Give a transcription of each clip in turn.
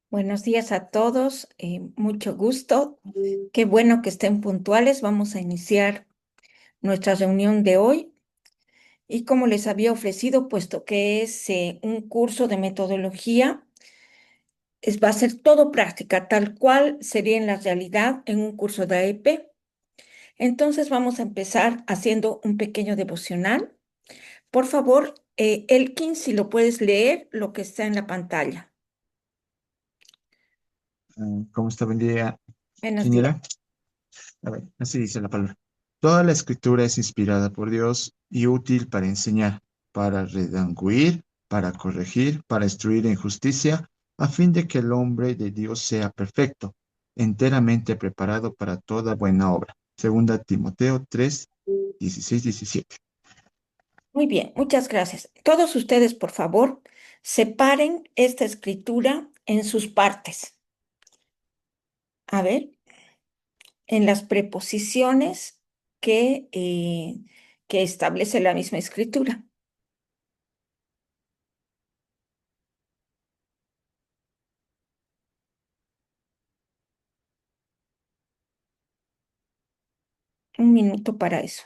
Buenos días a todos, mucho gusto. Qué bueno que estén puntuales. Vamos a iniciar nuestra reunión de hoy. Y como les había ofrecido, puesto que es un curso de metodología, va a ser todo práctica, tal cual sería en la realidad en un curso de AEP. Entonces vamos a empezar haciendo un pequeño devocional. Por favor, Elkin, si lo puedes leer, lo que está en la pantalla. ¿Cómo está? Buen día. Buenos ¿Quién días. era? A ver, así dice la palabra. Toda la escritura es inspirada por Dios y útil para enseñar, para redarguir, para corregir, para instruir en justicia, a fin de que el hombre de Dios sea perfecto, enteramente preparado para toda buena obra. Segunda Timoteo 3, 16, 17. Muy bien, muchas gracias. Todos ustedes, por favor, separen esta escritura en sus partes. A ver, en las preposiciones que establece la misma escritura. Un minuto para eso.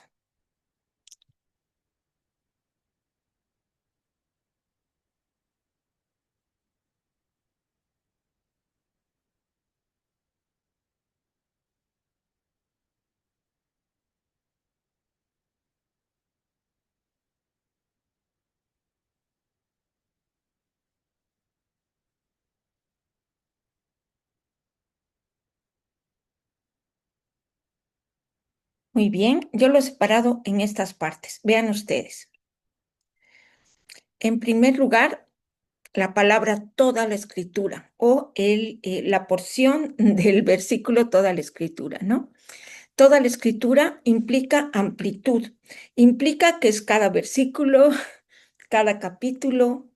Muy bien, yo lo he separado en estas partes. Vean ustedes. En primer lugar, la palabra toda la escritura o la porción del versículo toda la escritura, ¿no? Toda la escritura implica amplitud, implica que es cada versículo, cada capítulo,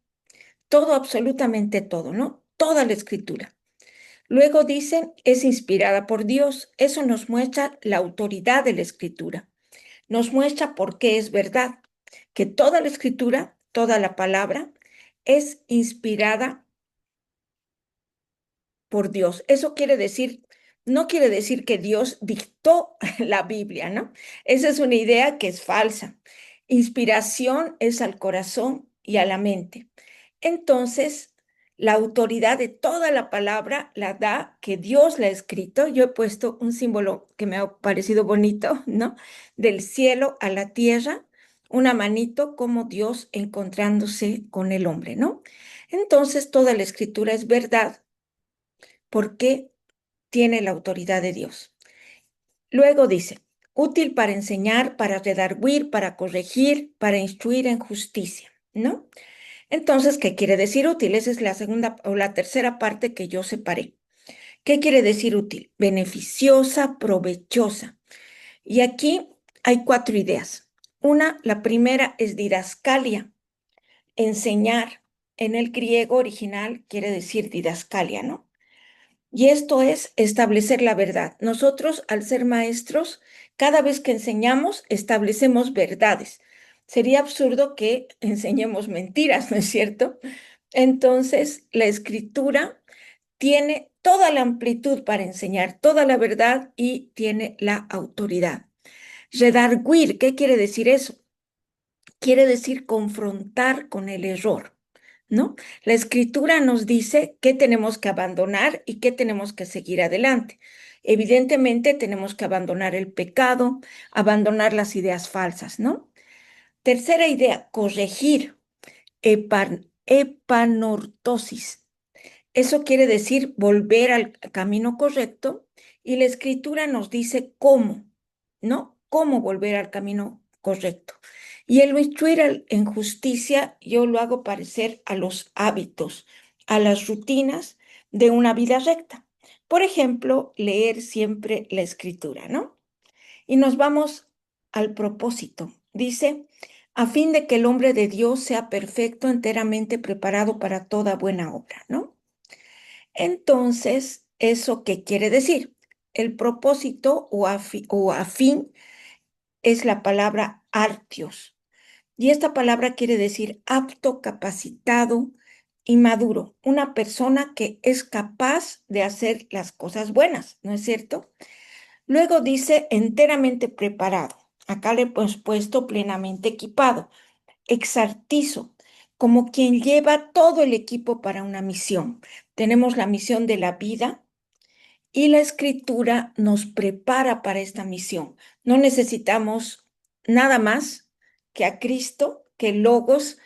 todo, absolutamente todo, ¿no? Toda la escritura. Luego dicen, es inspirada por Dios. Eso nos muestra la autoridad de la escritura. Nos muestra por qué es verdad, que toda la escritura, toda la palabra, es inspirada por Dios. Eso quiere decir, no quiere decir que Dios dictó la Biblia, ¿no? Esa es una idea que es falsa. Inspiración es al corazón y a la mente. Entonces, la autoridad de toda la palabra la da que Dios la ha escrito. Yo he puesto un símbolo que me ha parecido bonito, ¿no? Del cielo a la tierra, una manito como Dios encontrándose con el hombre, ¿no? Entonces, toda la escritura es verdad porque tiene la autoridad de Dios. Luego dice, útil para enseñar, para redarguir, para corregir, para instruir en justicia, ¿no? Entonces, ¿qué quiere decir útil? Esa es la segunda o la tercera parte que yo separé. ¿Qué quiere decir útil? Beneficiosa, provechosa. Y aquí hay cuatro ideas. Una, la primera es didascalia, enseñar. En el griego original quiere decir didascalia, ¿no? Y esto es establecer la verdad. Nosotros, al ser maestros, cada vez que enseñamos, establecemos verdades. Sería absurdo que enseñemos mentiras, ¿no es cierto? Entonces, la escritura tiene toda la amplitud para enseñar toda la verdad y tiene la autoridad. Redarguir, ¿qué quiere decir eso? Quiere decir confrontar con el error, ¿no? La escritura nos dice qué tenemos que abandonar y qué tenemos que seguir adelante. Evidentemente tenemos que abandonar el pecado, abandonar las ideas falsas, ¿no? Tercera idea, corregir, epanortosis. Eso quiere decir volver al camino correcto y la escritura nos dice cómo, ¿no? Cómo volver al camino correcto. Y el instruir en justicia yo lo hago parecer a los hábitos, a las rutinas de una vida recta. Por ejemplo, leer siempre la escritura, ¿no? Y nos vamos al propósito. Dice, a fin de que el hombre de Dios sea perfecto, enteramente preparado para toda buena obra, ¿no? Entonces, ¿eso qué quiere decir? El propósito o afín es la palabra artios. Y esta palabra quiere decir apto, capacitado, y maduro, una persona que es capaz de hacer las cosas buenas, ¿no es cierto? Luego dice enteramente preparado. Acá le hemos puesto plenamente equipado, exartizo, como quien lleva todo el equipo para una misión. Tenemos la misión de la vida y la escritura nos prepara para esta misión. No necesitamos nada más que a Cristo, que el Logos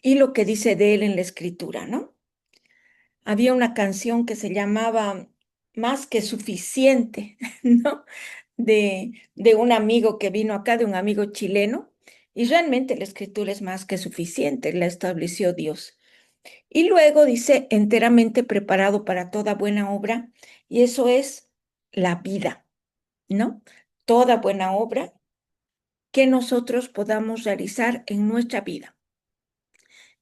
y lo que dice de él en la escritura, ¿no? Había una canción que se llamaba Más que suficiente, ¿no? De un amigo que vino acá, de un amigo chileno, y realmente la escritura es más que suficiente, la estableció Dios. Y luego dice, enteramente preparado para toda buena obra, y eso es la vida, ¿no? Toda buena obra que nosotros podamos realizar en nuestra vida.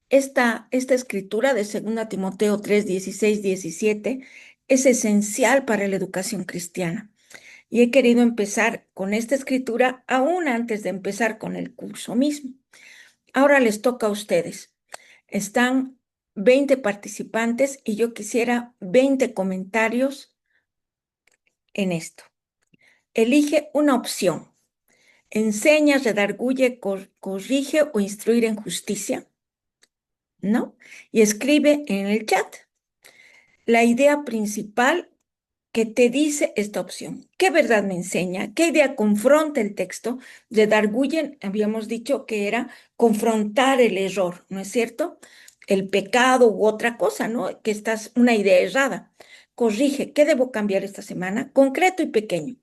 Esta escritura de 2 Timoteo 3 16 17 es esencial para la educación cristiana. Y he querido empezar con esta escritura aún antes de empezar con el curso mismo. Ahora les toca a ustedes. Están 20 participantes y yo quisiera 20 comentarios en esto. Elige una opción. Enseña, redarguye, corrige o instruir en justicia, ¿no? Y escribe en el chat la idea principal que te dice esta opción. ¿Qué verdad me enseña? ¿Qué idea confronta el texto? De Darguyen habíamos dicho que era confrontar el error, ¿no es cierto? El pecado u otra cosa, ¿no? Que estás una idea errada. Corrige, ¿qué debo cambiar esta semana? Concreto y pequeño.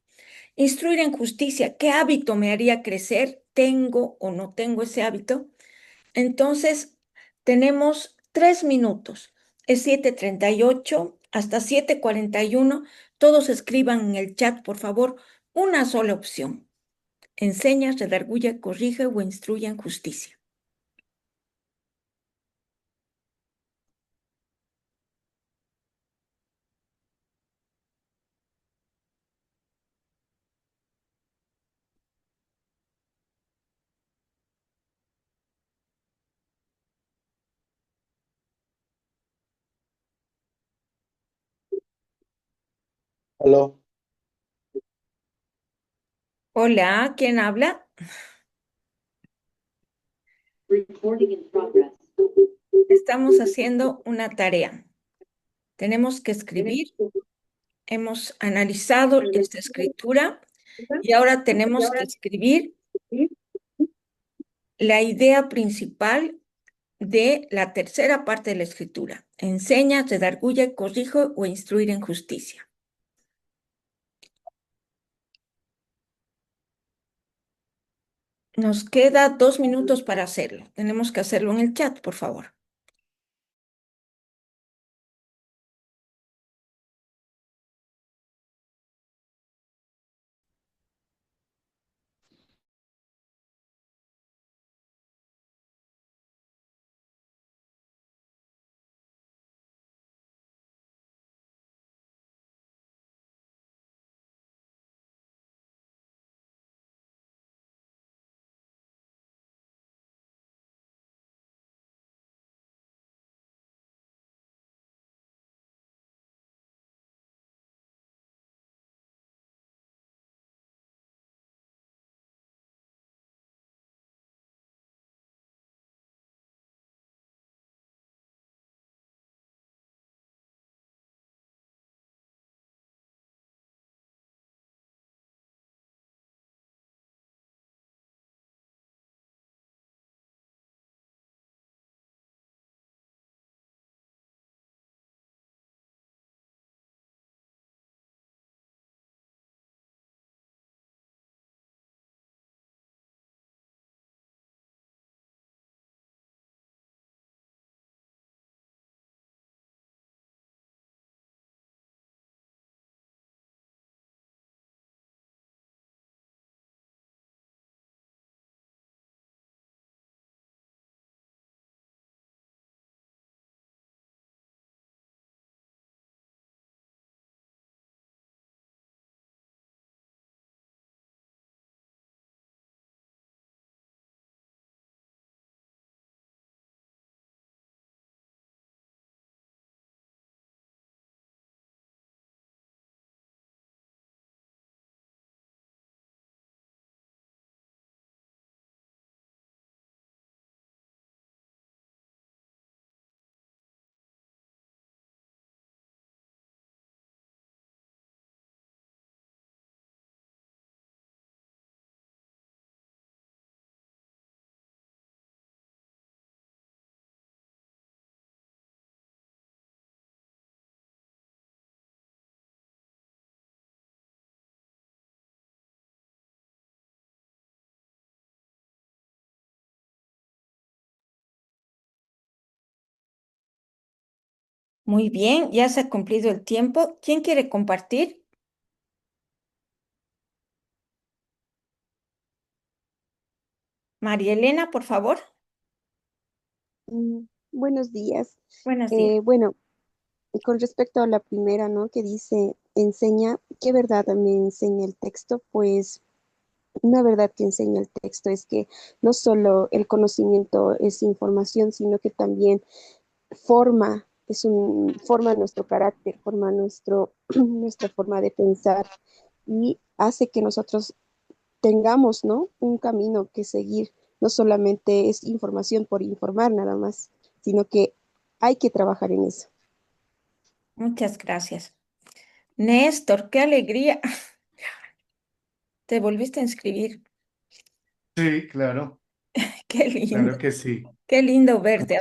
Instruir en justicia, ¿qué hábito me haría crecer? ¿Tengo o no tengo ese hábito? Entonces, tenemos 3 minutos. Es 7:38 hasta 7:41. Todos escriban en el chat, por favor, una sola opción. Enseña, redarguye, corrige o instruye en justicia. Aló. Hola, ¿quién habla? Recording in progress. Estamos haciendo una tarea. Tenemos que escribir. Hemos analizado esta escritura y ahora tenemos que escribir la idea principal de la tercera parte de la escritura. Enseña, redarguye, corrige o instruir en justicia. Nos queda 2 minutos para hacerlo. Tenemos que hacerlo en el chat, por favor. Muy bien, ya se ha cumplido el tiempo. ¿Quién quiere compartir? María Elena, por favor. Buenos días. Buenos días. Bueno, con respecto a la primera, ¿no? Que dice, enseña, ¿qué verdad me enseña el texto? Pues una verdad que enseña el texto es que no solo el conocimiento es información, sino que también forma nuestro carácter, forma nuestra forma de pensar y hace que nosotros tengamos, ¿no? Un camino que seguir. No solamente es información por informar nada más, sino que hay que trabajar en eso. Muchas gracias. Néstor, qué alegría. Te volviste a inscribir. Sí, claro, Qué lindo, claro que sí. qué lindo verte.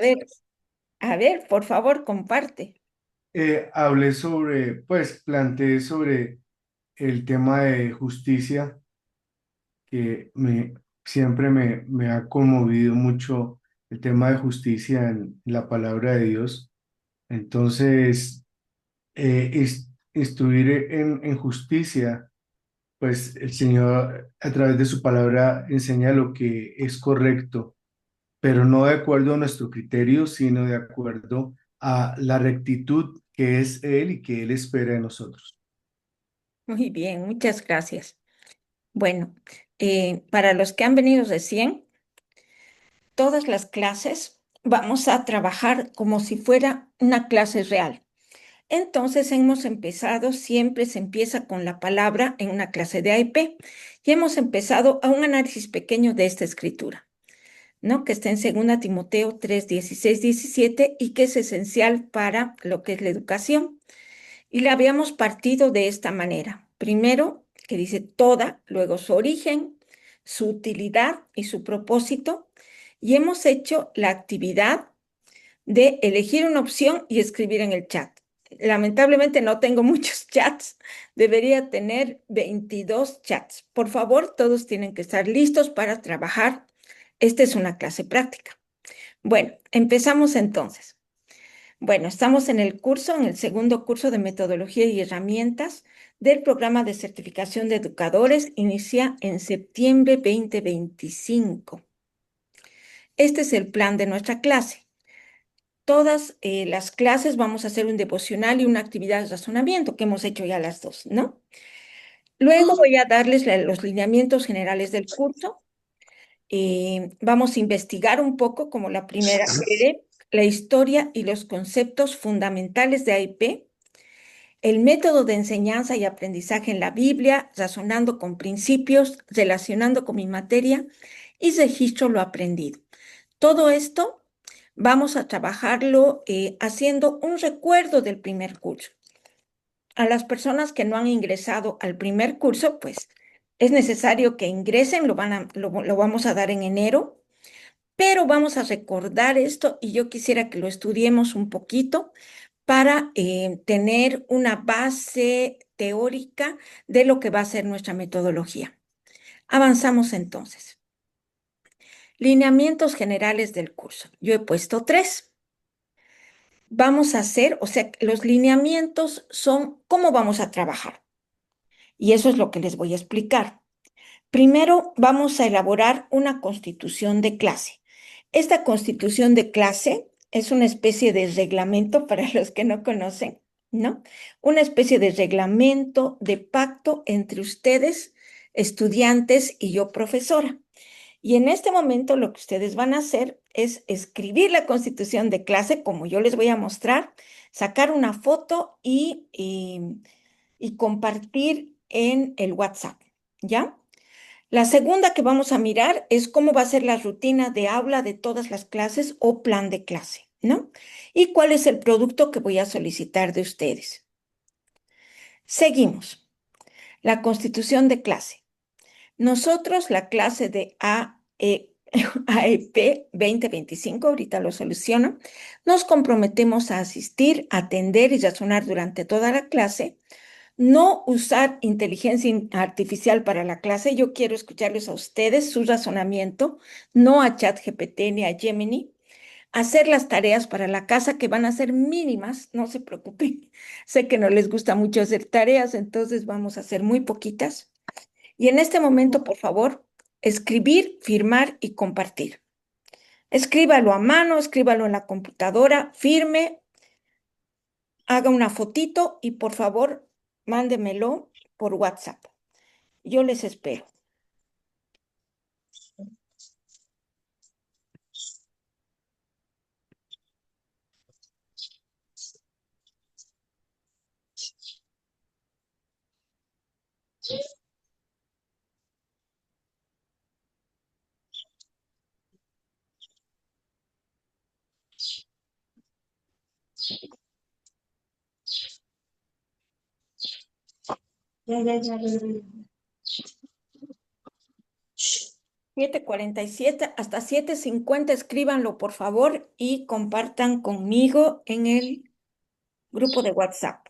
A ver, por favor, comparte. Hablé sobre, pues planteé sobre el tema de justicia que siempre me ha conmovido mucho el tema de justicia en la palabra de Dios. Entonces, instruir en justicia, pues el Señor a través de su palabra enseña lo que es correcto, pero no de acuerdo a nuestro criterio, sino de acuerdo a la rectitud que es Él y que Él espera de nosotros. Muy bien, muchas gracias. Bueno, para los que han venido recién, todas las clases vamos a trabajar como si fuera una clase real. Entonces hemos empezado, siempre se empieza con la palabra en una clase de AIP y hemos empezado a un análisis pequeño de esta escritura, ¿no? Que está en 2 Timoteo 3, 16, 17 y que es esencial para lo que es la educación. Y la habíamos partido de esta manera. Primero, que dice toda, luego su origen, su utilidad y su propósito. Y hemos hecho la actividad de elegir una opción y escribir en el chat. Lamentablemente no tengo muchos chats, debería tener 22 chats. Por favor, todos tienen que estar listos para trabajar. Esta es una clase práctica. Bueno, empezamos entonces. Bueno, estamos en el curso, en el segundo curso de metodología y herramientas del programa de certificación de educadores. Inicia en septiembre 2025. Este es el plan de nuestra clase. Todas las clases vamos a hacer un devocional y una actividad de razonamiento, que hemos hecho ya las dos, ¿no? Luego voy a darles los lineamientos generales del curso. Vamos a investigar un poco, como la primera serie, la historia y los conceptos fundamentales de AIP, el método de enseñanza y aprendizaje en la Biblia, razonando con principios, relacionando con mi materia y registro lo aprendido. Todo esto vamos a trabajarlo haciendo un recuerdo del primer curso. A las personas que no han ingresado al primer curso, pues es necesario que ingresen, lo vamos a dar en enero, pero vamos a recordar esto y yo quisiera que lo estudiemos un poquito para tener una base teórica de lo que va a ser nuestra metodología. Avanzamos entonces. Lineamientos generales del curso. Yo he puesto 3. Vamos a hacer, o sea, los lineamientos son cómo vamos a trabajar. Y eso es lo que les voy a explicar. Primero, vamos a elaborar una constitución de clase. Esta constitución de clase es una especie de reglamento para los que no conocen, ¿no? Una especie de reglamento de pacto entre ustedes, estudiantes, y yo, profesora. Y en este momento lo que ustedes van a hacer es escribir la constitución de clase, como yo les voy a mostrar, sacar una foto y compartir en el WhatsApp, ¿ya? La segunda que vamos a mirar es cómo va a ser la rutina de aula de todas las clases o plan de clase, ¿no? Y cuál es el producto que voy a solicitar de ustedes. Seguimos. La constitución de clase. Nosotros, la clase de AEP 2025, ahorita lo soluciono, nos comprometemos a asistir, atender y razonar durante toda la clase, no usar inteligencia artificial para la clase. Yo quiero escucharles a ustedes su razonamiento, no a ChatGPT ni a Gemini. hacer las tareas para la casa que van a ser mínimas, no se preocupen. Sé que no les gusta mucho hacer tareas, entonces vamos a hacer muy poquitas. Y en este momento, por favor, escribir, firmar y compartir. Escríbalo a mano, escríbalo en la computadora, firme, haga una fotito y por favor, mándemelo por WhatsApp. Yo les espero. Ya, ya, ya, ya, ya. 7:47 hasta 7:50, escríbanlo por favor y compartan conmigo en el grupo de WhatsApp.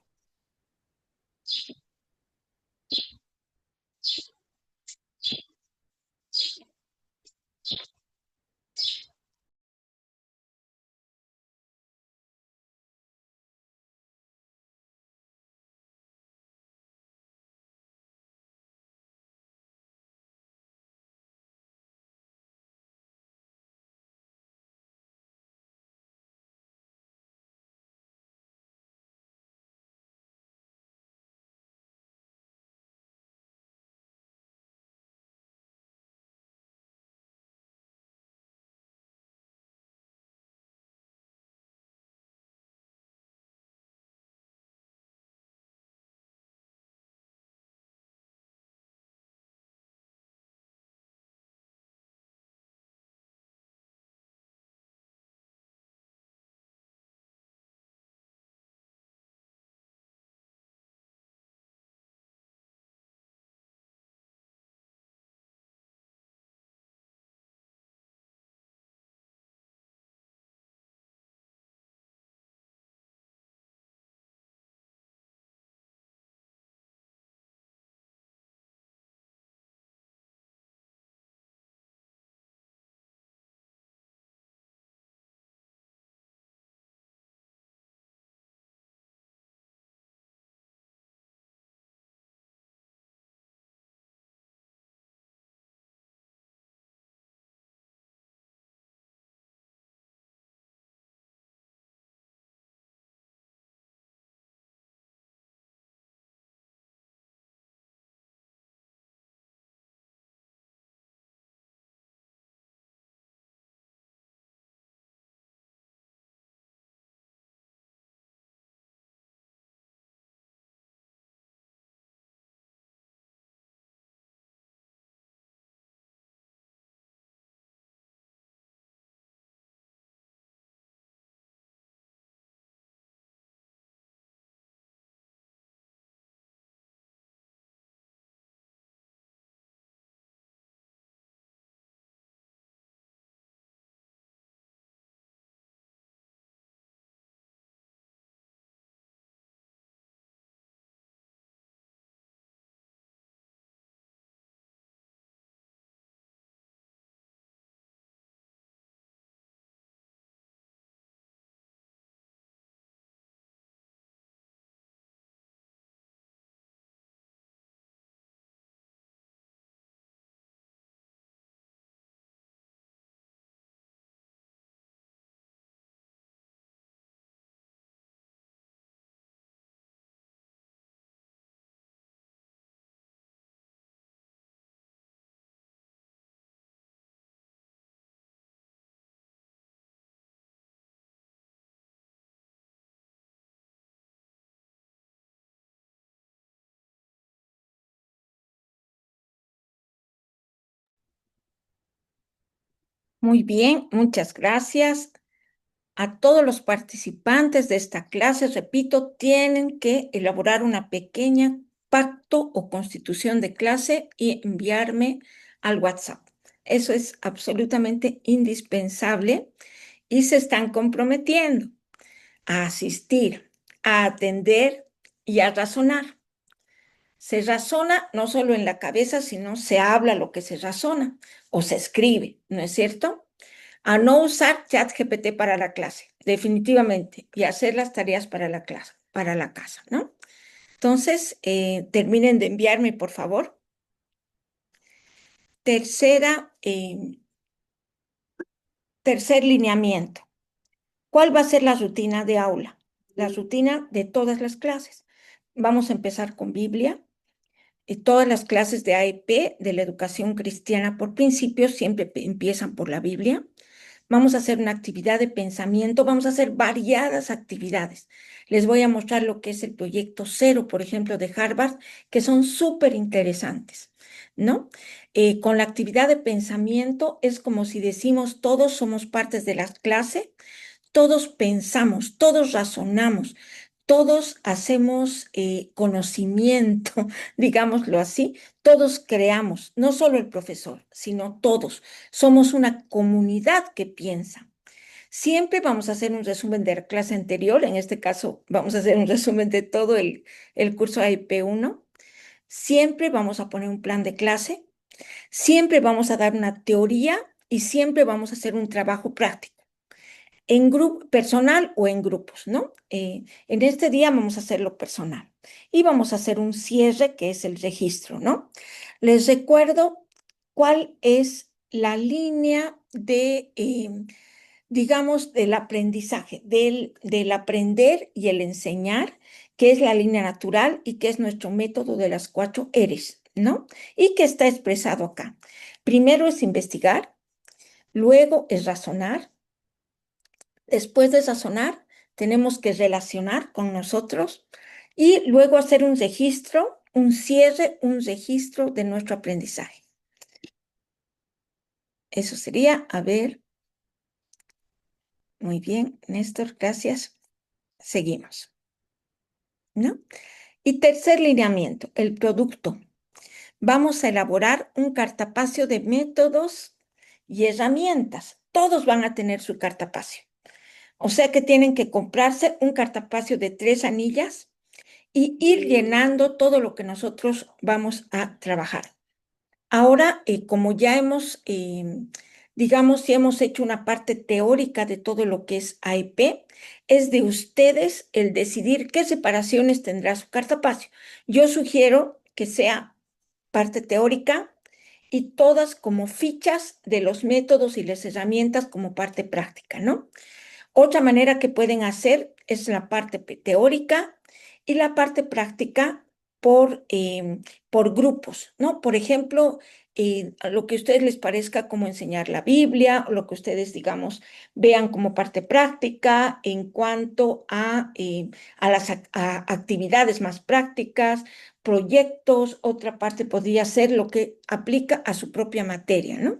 Muy bien, muchas gracias. A todos los participantes de esta clase, repito, tienen que elaborar una pequeña pacto o constitución de clase y enviarme al WhatsApp. Eso es absolutamente indispensable y se están comprometiendo a asistir, a atender y a razonar. Se razona no solo en la cabeza, sino se habla lo que se razona o se escribe, ¿no es cierto? a no usar ChatGPT para la clase, definitivamente, y hacer las tareas para la clase, para la casa, ¿no? Entonces, terminen de enviarme, por favor. Tercer lineamiento. ¿Cuál va a ser la rutina de aula? La rutina de todas las clases. Vamos a empezar con Biblia. Todas las clases de AEP, de la educación cristiana por principios, siempre empiezan por la Biblia. Vamos a hacer una actividad de pensamiento, vamos a hacer variadas actividades. Les voy a mostrar lo que es el proyecto Cero, por ejemplo, de Harvard, que son súper interesantes, ¿no? Con la actividad de pensamiento es como si decimos todos somos partes de la clase, todos pensamos, todos razonamos, todos hacemos conocimiento, digámoslo así, todos creamos, no solo el profesor, sino todos. Somos una comunidad que piensa. Siempre vamos a hacer un resumen de la clase anterior, en este caso vamos a hacer un resumen de todo el curso AIP1. Siempre vamos a poner un plan de clase, siempre vamos a dar una teoría y siempre vamos a hacer un trabajo práctico en grupo personal o en grupos, ¿no? En este día vamos a hacerlo personal y vamos a hacer un cierre que es el registro, ¿no? Les recuerdo cuál es la línea de, digamos, del aprendizaje, del aprender y el enseñar, que es la línea natural y que es nuestro método de las 4 eres, ¿no? Y que está expresado acá. Primero es investigar, luego es razonar. Después de sazonar, tenemos que relacionar con nosotros y luego hacer un registro, un cierre, un registro de nuestro aprendizaje. Eso sería, a ver, muy bien, Néstor, gracias. Seguimos, ¿no? Y tercer lineamiento, el producto. Vamos a elaborar un cartapacio de métodos y herramientas. Todos van a tener su cartapacio. O sea que tienen que comprarse un cartapacio de 3 anillas y ir llenando todo lo que nosotros vamos a trabajar. Ahora, como ya hemos, digamos, si hemos hecho una parte teórica de todo lo que es AEP, es de ustedes el decidir qué separaciones tendrá su cartapacio. Yo sugiero que sea parte teórica y todas como fichas de los métodos y las herramientas como parte práctica, ¿no? Otra manera que pueden hacer es la parte teórica y la parte práctica por grupos, ¿no? Por ejemplo, a lo que a ustedes les parezca como enseñar la Biblia, o lo que ustedes, digamos, vean como parte práctica en cuanto a las actividades más prácticas, proyectos. Otra parte podría ser lo que aplica a su propia materia, ¿no?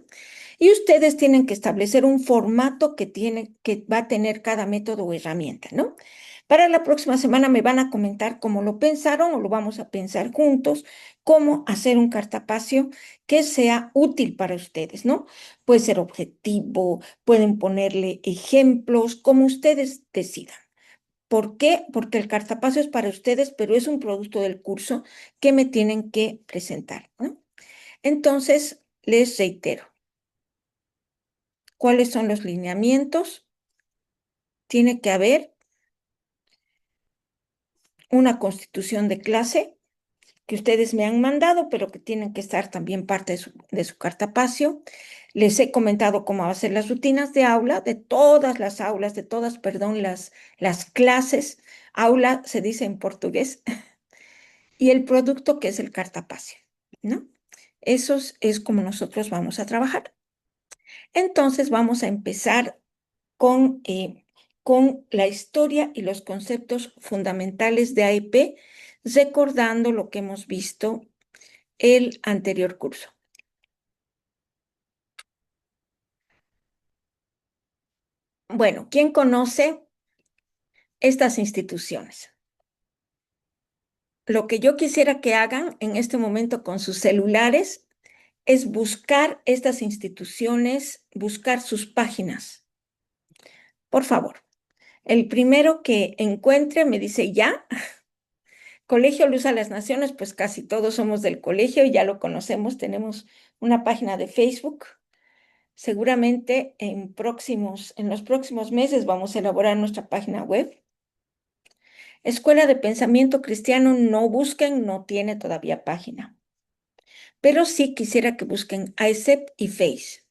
Y ustedes tienen que establecer un formato que va a tener cada método o herramienta, ¿no? Para la próxima semana me van a comentar cómo lo pensaron o lo vamos a pensar juntos, cómo hacer un cartapacio que sea útil para ustedes, ¿no? Puede ser objetivo, pueden ponerle ejemplos, como ustedes decidan. ¿Por qué? Porque el cartapacio es para ustedes, pero es un producto del curso que me tienen que presentar, ¿no? Entonces, les reitero. ¿Cuáles son los lineamientos? Tiene que haber una constitución de clase que ustedes me han mandado, pero que tienen que estar también parte de su cartapacio. Les he comentado cómo va a ser las rutinas de aula, de todas las aulas, de todas, perdón, las clases. Aula se dice en portugués. Y el producto que es el cartapacio, ¿no? Eso es como nosotros vamos a trabajar. Entonces vamos a empezar con la historia y los conceptos fundamentales de AEP, recordando lo que hemos visto el anterior curso. Bueno, ¿quién conoce estas instituciones? Lo que yo quisiera que hagan en este momento con sus celulares es buscar estas instituciones, buscar sus páginas. Por favor, el primero que encuentre me dice ya. Colegio Luz a las Naciones, pues casi todos somos del colegio y ya lo conocemos, tenemos una página de Facebook. Seguramente en los próximos meses vamos a elaborar nuestra página web. Escuela de Pensamiento Cristiano, no busquen, no tiene todavía página. Pero sí quisiera que busquen AECEP y Face.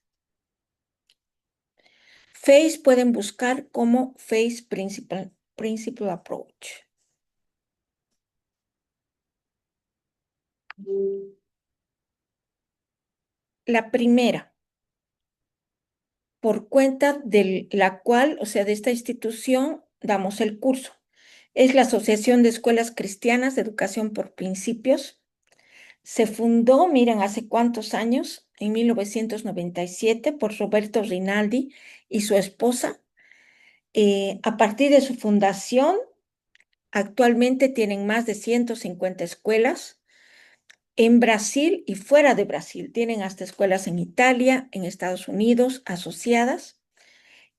Face pueden buscar como Face Principal Approach. La primera, por cuenta de la cual, o sea, de esta institución, damos el curso. Es la Asociación de Escuelas Cristianas de Educación por Principios. Se fundó, miren, ¿hace cuántos años? En 1997 por Roberto Rinaldi y su esposa. A partir de su fundación, actualmente tienen más de 150 escuelas en Brasil y fuera de Brasil. Tienen hasta escuelas en Italia, en Estados Unidos, asociadas.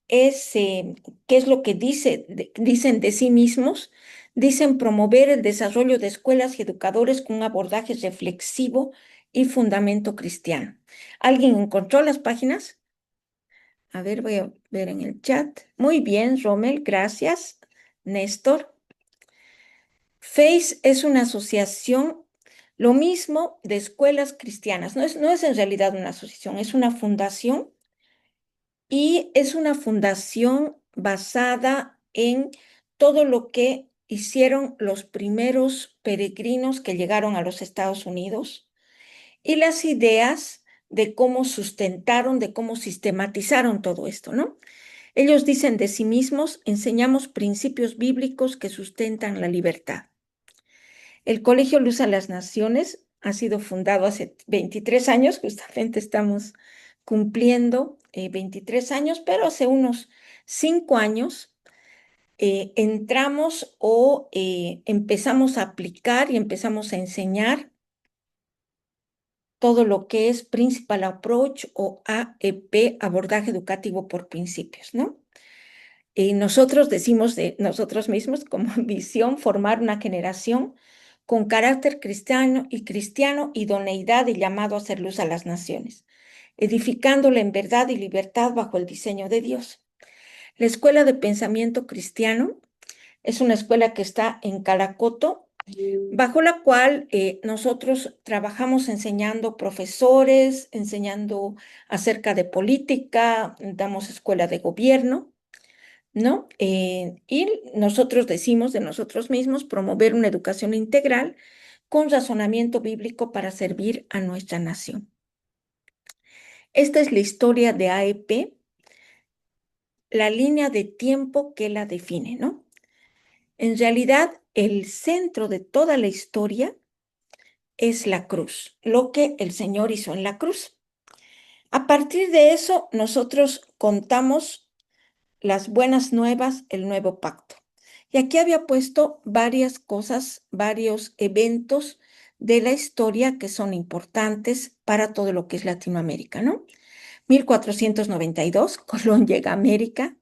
¿Qué es lo que dicen de sí mismos? Dicen promover el desarrollo de escuelas y educadores con un abordaje reflexivo y fundamento cristiano. ¿Alguien encontró las páginas? A ver, voy a ver en el chat. Muy bien, Rommel, gracias. Néstor. FACE es una asociación, lo mismo de escuelas cristianas. No es en realidad una asociación, es una fundación y es una fundación basada en todo lo que hicieron los primeros peregrinos que llegaron a los Estados Unidos y las ideas de cómo sustentaron, de cómo sistematizaron todo esto, ¿no? Ellos dicen de sí mismos, enseñamos principios bíblicos que sustentan la libertad. El Colegio Luz a las Naciones ha sido fundado hace 23 años, justamente estamos cumpliendo 23 años, pero hace unos 5 años entramos o empezamos a aplicar y empezamos a enseñar todo lo que es Principal Approach o AEP, Abordaje Educativo por Principios, ¿no? Y nosotros decimos de nosotros mismos como visión formar una generación con carácter cristiano, idoneidad y llamado a hacer luz a las naciones, edificándola en verdad y libertad bajo el diseño de Dios. La Escuela de Pensamiento Cristiano es una escuela que está en Caracoto, bajo la cual nosotros trabajamos enseñando profesores, enseñando acerca de política, damos escuela de gobierno, ¿no? Y nosotros decimos de nosotros mismos promover una educación integral con razonamiento bíblico para servir a nuestra nación. Esta es la historia de AEP, la línea de tiempo que la define, ¿no? En realidad, el centro de toda la historia es la cruz, lo que el Señor hizo en la cruz. A partir de eso, nosotros contamos las buenas nuevas, el nuevo pacto. Y aquí había puesto varias cosas, varios eventos de la historia que son importantes para todo lo que es Latinoamérica, ¿no? 1492, Colón llega a América.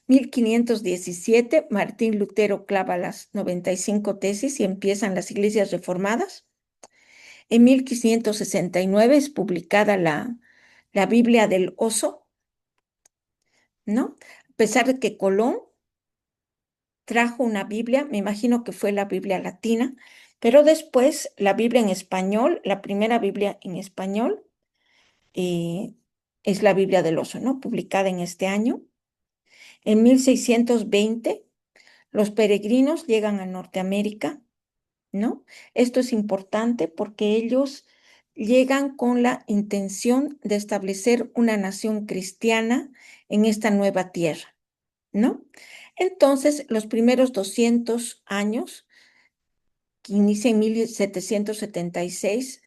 1517, Martín Lutero clava las 95 tesis y empiezan las iglesias reformadas. En 1569 es publicada la Biblia del Oso, ¿no? A pesar de que Colón trajo una Biblia, me imagino que fue la Biblia latina, pero después la Biblia en español, la primera Biblia en español, eh, es la Biblia del Oso, ¿no? Publicada en este año. En 1620, los peregrinos llegan a Norteamérica, ¿no? Esto es importante porque ellos llegan con la intención de establecer una nación cristiana en esta nueva tierra, ¿no? Entonces, los primeros 200 años, que inicia en 1776,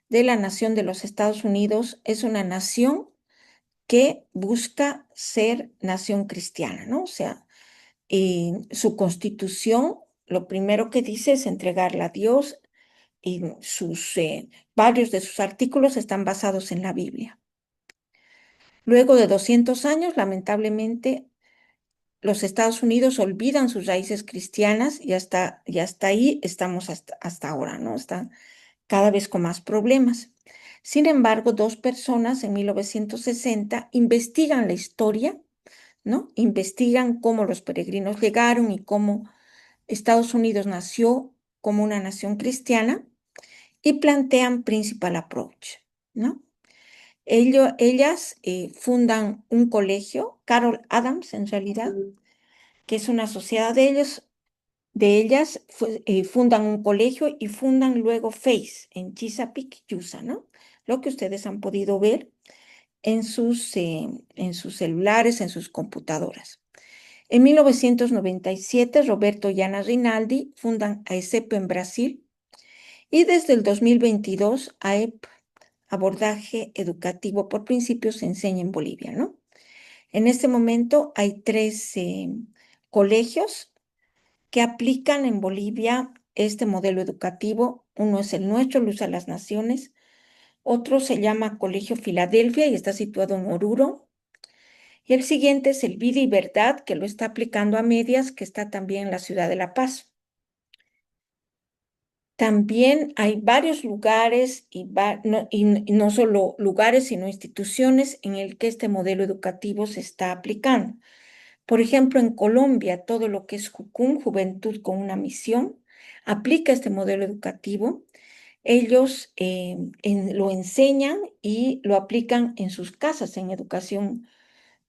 de la nación de los Estados Unidos, es una nación que busca ser nación cristiana, ¿no? O sea, su constitución, lo primero que dice es entregarla a Dios y varios de sus artículos están basados en la Biblia. Luego de 200 años, lamentablemente, los Estados Unidos olvidan sus raíces cristianas y hasta ahí estamos hasta ahora, ¿no? Están cada vez con más problemas. Sin embargo, dos personas en 1960 investigan la historia, ¿no? Investigan cómo los peregrinos llegaron y cómo Estados Unidos nació como una nación cristiana y plantean Principal Approach, ¿no? Ellas fundan un colegio, Carol Adams en realidad, que es una sociedad de ellas fundan un colegio y fundan luego FACE en Chesapeake, USA, ¿no? Lo que ustedes han podido ver en sus celulares, en sus computadoras. En 1997, Roberto y Ana Rinaldi fundan AECEP en Brasil y desde el 2022, AEP, Abordaje Educativo por Principios, se enseña en Bolivia, ¿no? En este momento hay tres colegios que aplican en Bolivia este modelo educativo. Uno es el nuestro, Luz a las Naciones. Otro se llama Colegio Filadelfia y está situado en Oruro. Y el siguiente es el Vida y Verdad, que lo está aplicando a medias, que está también en la ciudad de La Paz. También hay varios lugares y no solo lugares, sino instituciones en el que este modelo educativo se está aplicando. Por ejemplo, en Colombia, todo lo que es Jucum, Juventud con una Misión, aplica este modelo educativo. Ellos lo enseñan y lo aplican en sus casas, en educación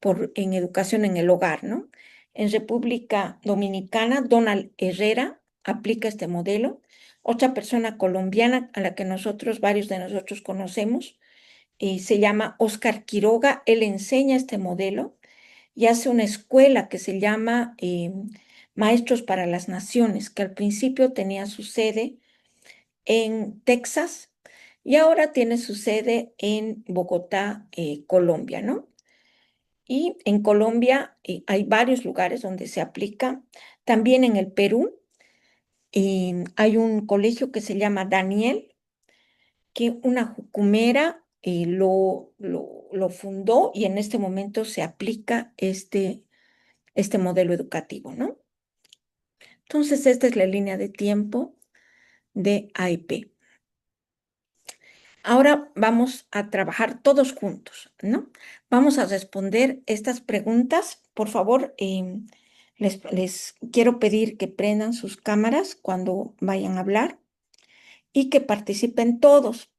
en el hogar, ¿no? En República Dominicana, Donald Herrera aplica este modelo. Otra persona colombiana a la que varios de nosotros conocemos, se llama Oscar Quiroga. Él enseña este modelo y hace una escuela que se llama Maestros para las Naciones, que al principio tenía su sede en Texas y ahora tiene su sede en Bogotá, Colombia, ¿no? Y en Colombia hay varios lugares donde se aplica. También en el Perú hay un colegio que se llama Daniel, que una jucumera lo fundó y en este momento se aplica este modelo educativo, ¿no? Entonces, esta es la línea de tiempo de AIP. Ahora vamos a trabajar todos juntos, ¿no? Vamos a responder estas preguntas. Por favor, les quiero pedir que prendan sus cámaras cuando vayan a hablar y que participen todos.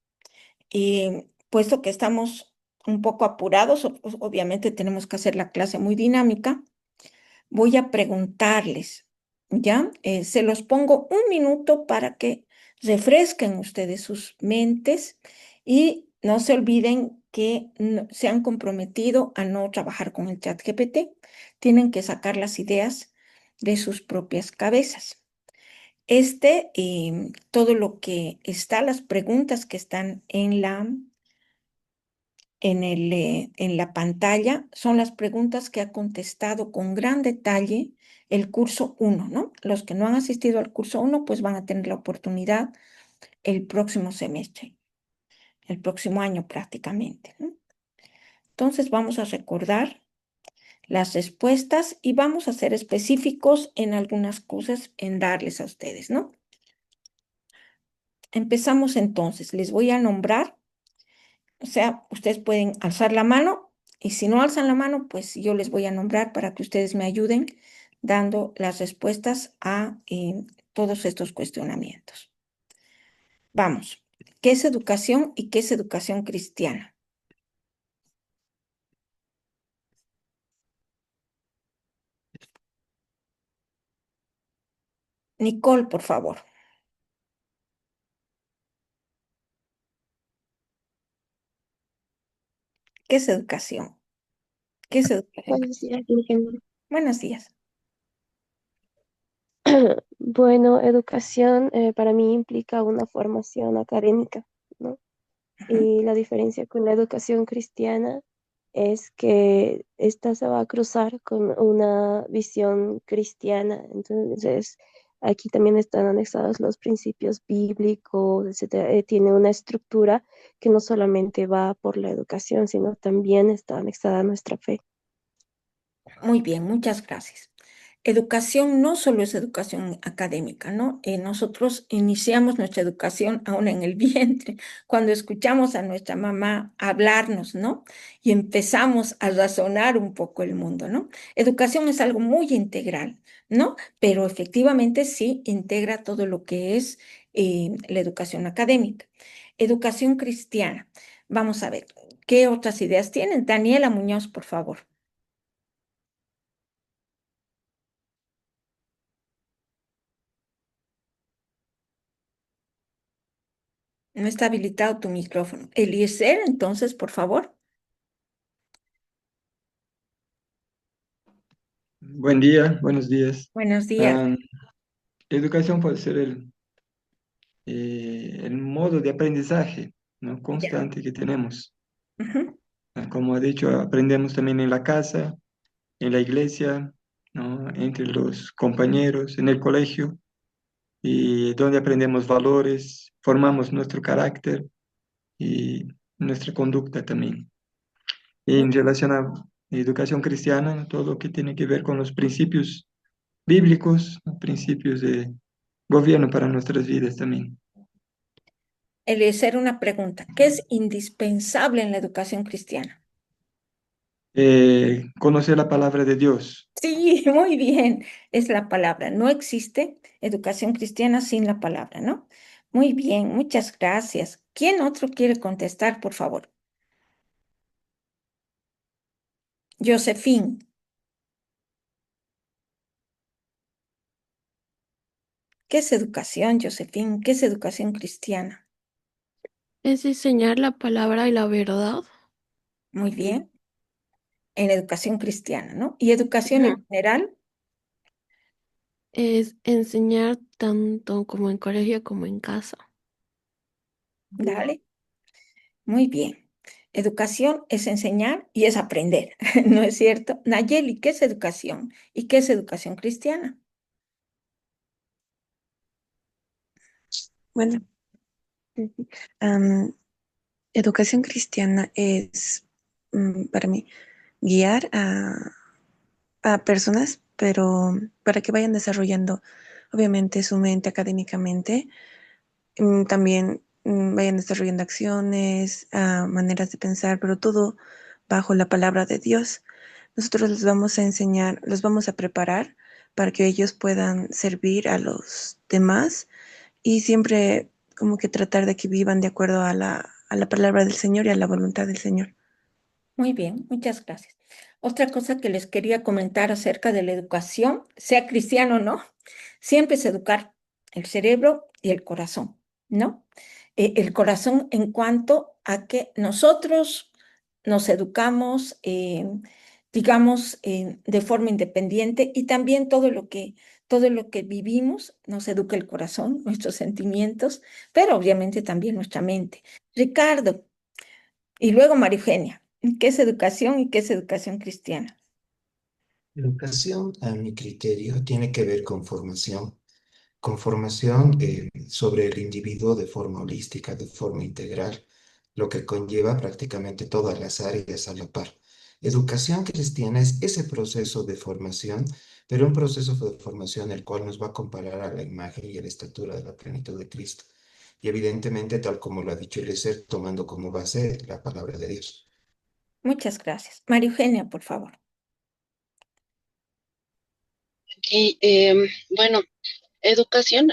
Puesto que estamos un poco apurados, obviamente tenemos que hacer la clase muy dinámica. Voy a preguntarles, ¿ya? Se los pongo un minuto para que refresquen ustedes sus mentes y no se olviden que se han comprometido a no trabajar con el chat GPT. Tienen que sacar las ideas de sus propias cabezas. Todo lo que está, las preguntas que están en la pantalla son las preguntas que ha contestado con gran detalle el curso 1, ¿no? Los que no han asistido al curso 1, pues van a tener la oportunidad el próximo semestre, el próximo año prácticamente, ¿no? Entonces vamos a recordar las respuestas y vamos a ser específicos en algunas cosas en darles a ustedes, ¿no? Empezamos entonces. Les voy a nombrar. O sea, ustedes pueden alzar la mano y si no alzan la mano, pues yo les voy a nombrar para que ustedes me ayuden dando las respuestas a todos estos cuestionamientos. Vamos, ¿qué es educación y qué es educación cristiana? Nicole, por favor. ¿Qué es educación? ¿Qué es educación Buenos cristiana? días, ingeniero. Buenos días. Bueno, educación para mí implica una formación académica, ¿no? Ujú. Y la diferencia con la educación cristiana es que esta se va a cruzar con una visión cristiana. Entonces, aquí también están anexados los principios bíblicos, etcétera. Tiene una estructura que no solamente va por la educación, sino también está anexada a nuestra fe. Muy bien, muchas gracias. educación no solo es educación académica, ¿no? Nosotros iniciamos nuestra educación aún en el vientre, cuando escuchamos a nuestra mamá hablarnos, ¿no? Y empezamos a razonar un poco el mundo, ¿no? Educación es algo muy integral, ¿no? Pero efectivamente sí integra todo lo que es la educación académica. Educación cristiana. Vamos a ver, ¿qué otras ideas tienen? Daniela Muñoz, por favor. No está habilitado tu micrófono. Eliezer, entonces, por favor. Buen día, buenos días. Buenos días. Ah, educación puede ser el modo de aprendizaje, ¿no? Ya. Constante que tenemos. Ujú. Como he dicho, aprendemos también en la casa, en la iglesia, ¿no? Entre los compañeros, en el colegio, y donde aprendemos valores, formamos nuestro carácter y nuestra conducta también. En relación a educación cristiana, ¿no? Todo lo que tiene que ver con los principios bíblicos, ¿no? Principios de gobierno para nuestras vidas también. Eliezer, una pregunta. ¿Qué es indispensable en la educación cristiana? Conocer la palabra de Dios. Sí, muy bien. Es la palabra. No existe educación cristiana sin la palabra, ¿no? Muy bien, muchas gracias. ¿Quién otro quiere contestar, por favor? Josefín, ¿qué es educación, Josefín? ¿Qué es educación cristiana? Es enseñar la palabra y la verdad. Muy bien. En educación cristiana, ¿no? Y educación Ajá. en general, Es enseñar tanto como en colegio como en casa. dale. Muy bien. Educación es enseñar y es aprender, ¿no es cierto? Nayeli, ¿qué es educación? ¿Y qué es educación cristiana? Bueno, ujú. Am, educación cristiana es para mí guiar a personas, pero para que vayan desarrollando obviamente su mente académicamente, también vayan desarrollando acciones, maneras de pensar, pero todo bajo la palabra de Dios. Nosotros les vamos a enseñar, los vamos a preparar para que ellos puedan servir a los demás y siempre como que tratar de que vivan de acuerdo a la palabra del Señor y a la voluntad del Señor. Muy bien, muchas gracias. Otra cosa que les quería comentar acerca de la educación, sea cristiano o no, siempre es educar el cerebro y el corazón, ¿no? El corazón en cuanto a que nosotros nos educamos, digamos, de forma independiente y también todo lo que vivimos nos educa el corazón, nuestros sentimientos, pero obviamente también nuestra mente. Ricardo, y luego María Eugenia, ¿qué es educación y qué es educación cristiana? Educación, a mi criterio, tiene que ver con formación sobre el individuo de forma holística, de forma integral, lo que conlleva prácticamente todas las áreas a la par. Educación cristiana es ese proceso de formación, pero un proceso de formación el cual nos va a comparar a la imagen y a la estatura de la plenitud de Cristo. Y evidentemente, tal como lo ha dicho Eliezer, tomando como base la palabra de Dios. Muchas gracias. María Eugenia, por favor. Y bueno, educación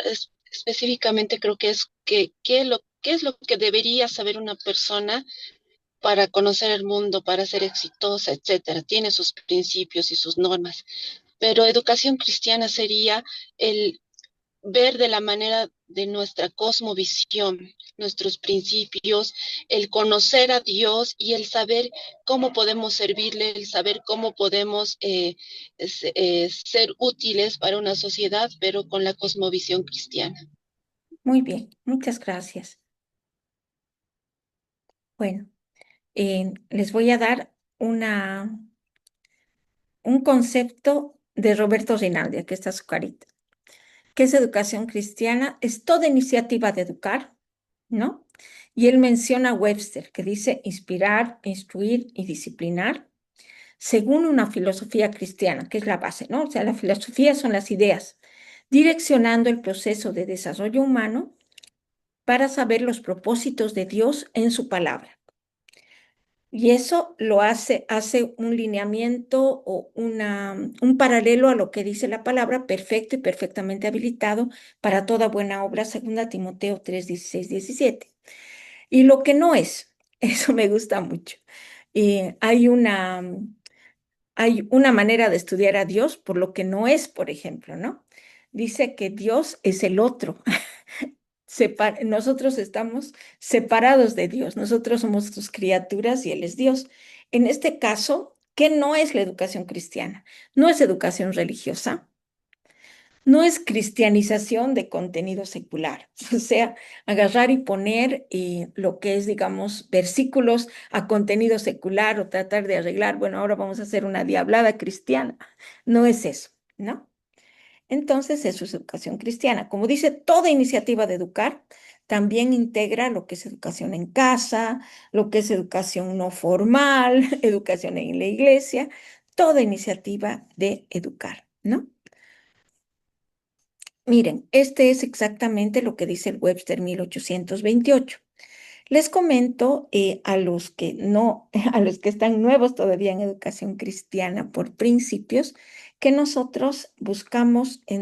específicamente creo que es qué es lo que debería saber una persona para conocer el mundo, para ser exitosa, etcétera. Tiene sus principios y sus normas. Pero educación cristiana sería el ver de la manera de nuestra cosmovisión, nuestros principios, el conocer a Dios y el saber cómo podemos servirle, el saber cómo podemos ser útiles para una sociedad, pero con la cosmovisión cristiana. Muy bien, muchas gracias. Bueno, les voy a dar un concepto de Roberto Rinaldi, aquí está su carita. ¿Qué es educación cristiana? Es toda iniciativa de educar, ¿no? Y él menciona a Webster, que dice inspirar, instruir y disciplinar. según una filosofía cristiana, que es la base, ¿no? O sea, la filosofía son las ideas, direccionando el proceso de desarrollo humano para saber los propósitos de Dios en su palabra. Y eso lo hace un lineamiento o un paralelo a lo que dice la palabra, perfecto y perfectamente habilitado para toda buena obra, 2 Timoteo 3, 16, 17. Y lo que no es, eso me gusta mucho. Hay una manera de estudiar a Dios por lo que no es, por ejemplo, ¿no? Dice que Dios es el otro. Nosotros estamos separados de Dios, nosotros somos sus criaturas y Él es Dios. En este caso, ¿qué no es la educación cristiana? No es educación religiosa, no es cristianización de contenido secular, o sea, agarrar y poner lo que es, digamos, versículos a contenido secular o tratar de arreglar, bueno, ahora vamos a hacer una diablada cristiana. No es eso, ¿no? Entonces, eso es educación cristiana. Como dice, toda iniciativa de educar también integra lo que es educación en casa, lo que es educación no formal, educación en la iglesia, toda iniciativa de educar, ¿no? Miren, este es exactamente lo que dice el Webster 1828. Les comento a los que no, a los que están nuevos todavía en educación cristiana por principios, que nosotros buscamos en